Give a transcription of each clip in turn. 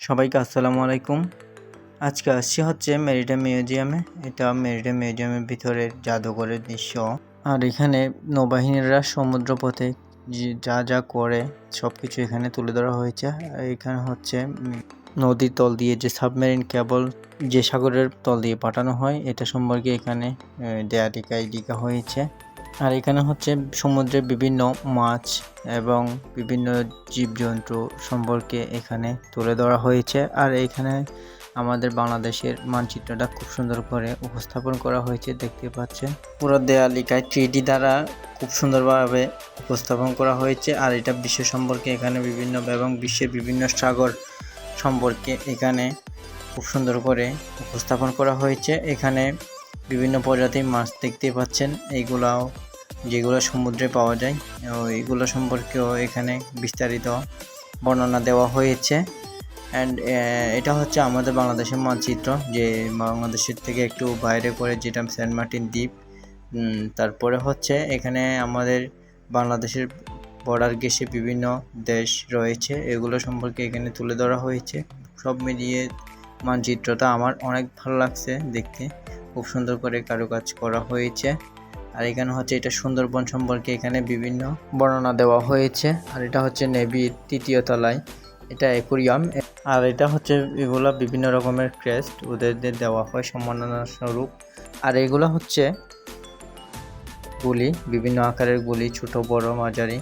সবাইকে আসসালামু আলাইকুম। আজকে আসছি হচ্ছে মেরিটাইম মিউজিয়ামে। এটা মেরিটাইম মিউজিয়ামের ভিতরের জাদুঘরের দৃশ্য। আর এখানে নৌবাহিনীরা সমুদ্রপথে যা যা করে সব কিছু এখানে তুলে ধরা হয়েছে। আর এখানে হচ্ছে নদীর তল দিয়ে যে সাবমেরিন কেবল যে সাগরের তল দিয়ে পাঠানো হয় এটা সম্পর্কে এখানে দেয়ালিকায় লেখা হয়েছে। আর এখানে হচ্ছে সমুদ্রের বিভিন্ন মাছ এবং বিভিন্ন জীবজন্তু সম্পর্কে এখানে তুলে ধরা হয়েছে। আর এখানে আমাদের বাংলাদেশের মানচিত্রটা খুব সুন্দর করে উপস্থাপন করা হয়েছে, দেখতে পাচ্ছেন। পুরো দেয়ালিকায় 3D দ্বারা খুব সুন্দরভাবে উপস্থাপন করা হয়েছে। আর এটা বিশ্ব সম্পর্কে এখানে বিভিন্ন এবং বিশ্বের বিভিন্ন সাগর সম্পর্কে এখানে খুব সুন্দর করে উপস্থাপন করা হয়েছে। এখানে বিভিন্ন প্রজাতির মাছ দেখতে পাচ্ছেন, এইগুলাও যেগুলো সমুদ্রে পাওয়া যায় এইগুলো সম্পর্কেও এখানে বিস্তারিত বর্ণনা দেওয়া হয়েছে। অ্যান্ড এটা হচ্ছে আমাদের বাংলাদেশের মানচিত্র, যে বাংলাদেশের থেকে একটু বাইরে করে যেটা সেন্ট মার্টিন দ্বীপ। তারপরে হচ্ছে এখানে আমাদের বাংলাদেশের বর্ডার ঘেঁষে বিভিন্ন দেশ রয়েছে, এগুলো সম্পর্কে এখানে তুলে ধরা হয়েছে। সব মিলিয়ে মানচিত্রটা আমার অনেক ভালো লাগছে দেখতে, খুব সুন্দর করে কারুকাজ করা হয়েছে। আর এখানে হচ্ছে এটা সুন্দরবন সম্পর্কে এখানে বিভিন্ন বর্ণনা দেওয়া হয়েছে। আর এটা হচ্ছে নেভির 3য় তলায় এটা অ্যাকুরিয়াম। আর এটা হচ্ছে এগুলা বিভিন্ন রকমের ক্রেস্ট ওদের দেওয়া হয় সম্মাননা স্বরূপ। আর এগুলো হচ্ছে গুলি, বিভিন্ন আকারের গুলি, ছোট বড় মাঝারি।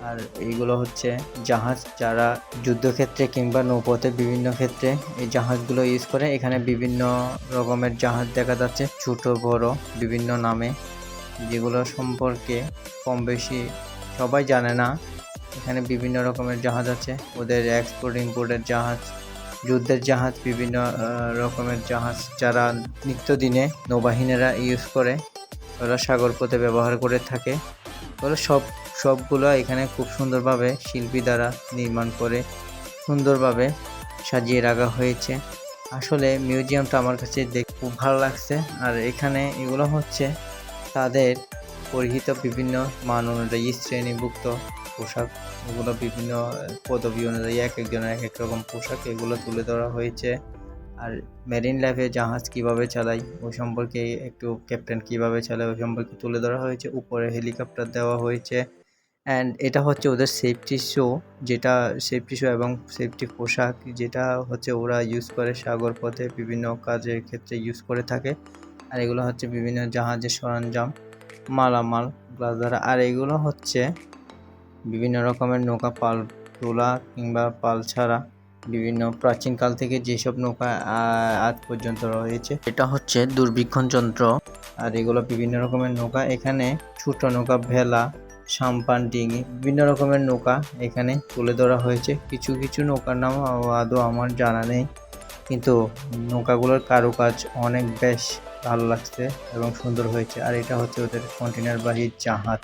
আর এইগুলো হচ্ছে জাহাজ, যারা যুদ্ধক্ষেত্রে কিংবা নৌপথে বিভিন্ন ক্ষেত্রে এই জাহাজগুলো ইউজ করে। এখানে বিভিন্ন রকমের জাহাজ দেখা যাচ্ছে, ছোট বড় বিভিন্ন নামে, যেগুলো সম্পর্কে কম বেশি সবাই জানে না। এখানে বিভিন্ন রকমের জাহাজ আছে, ওদের এক্সপোর্ট ইম্পোর্টের জাহাজ, যুদ্ধের জাহাজ, বিভিন্ন রকমের জাহাজ যারা নিত্যদিনে নৌবাহিনীরা ইউজ করে, ওরা সাগর পথে ব্যবহার করে থাকে। ওরা সবগুলো এখানে খুব সুন্দরভাবে শিল্পী দ্বারা নির্মাণ করে সুন্দরভাবে সাজিয়ে রাখা হয়েছে। আসলে মিউজিয়ামটা আমার কাছে দেখতে খুব ভালো লাগছে। আর এখানে এগুলো হচ্ছে তাদের পরিহিত বিভিন্ন মান অনুযায়ী শ্রেণীভুক্ত পোশাক, এগুলো বিভিন্ন পদবি অনুযায়ী এক একজনের এক এক রকম পোশাক এগুলো তুলে ধরা হয়েছে। আর মেরিন লাইফে জাহাজ কিভাবে চালায় ওই সম্পর্কে, একটু ক্যাপ্টেন কিভাবে চালায় ওই সম্পর্কে তুলে ধরা হয়েছে। উপরে হেলিকপ্টার দেওয়া হয়েছে। অ্যান্ড এটা হচ্ছে ওদের সেফটি শো, যেটা সেফটি শো এবং সেফটি পোশাক যেটা হচ্ছে ওরা ইউজ করে সাগর পথে বিভিন্ন কাজের ক্ষেত্রে ইউজ করে থাকে। আর এগুলো হচ্ছে বিভিন্ন জাহাজের সরঞ্জাম, মালামাল, গ্লাস দ্বারা। আর এগুলো হচ্ছে বিভিন্ন রকমের নৌকা, পাল তোলা কিংবা পাল ছাড়া বিভিন্ন প্রাচীনকাল থেকে যেসব নৌকা আজ পর্যন্ত রয়েছে। এটা হচ্ছে দূরবীক্ষণ যন্ত্র। আর এগুলো বিভিন্ন রকমের নৌকা, এখানে ছোট নৌকা, ভেলা, সাম্পান, ডিঙি, বিভিন্ন রকমের নৌকা এখানে তুলে ধরা হয়েছে। কিছু কিছু নৌকার নাম আদৌ আমার জানা নেই, কিন্তু নৌকাগুলোর কারুকাজ অনেক বেশ ভালো লাগছে এবং সুন্দর হয়েছে। আর এটা হচ্ছে ওদের কন্টেনারবাহী জাহাজ,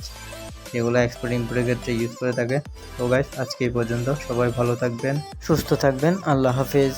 যেগুলো এক্সপোর্ট ইম্পোর্টের ক্ষেত্রে ইউজ করে থাকে। তো গাইস, আজকে এই পর্যন্ত। সবাই ভালো থাকবেন, সুস্থ থাকবেন। আল্লাহ হাফেজ।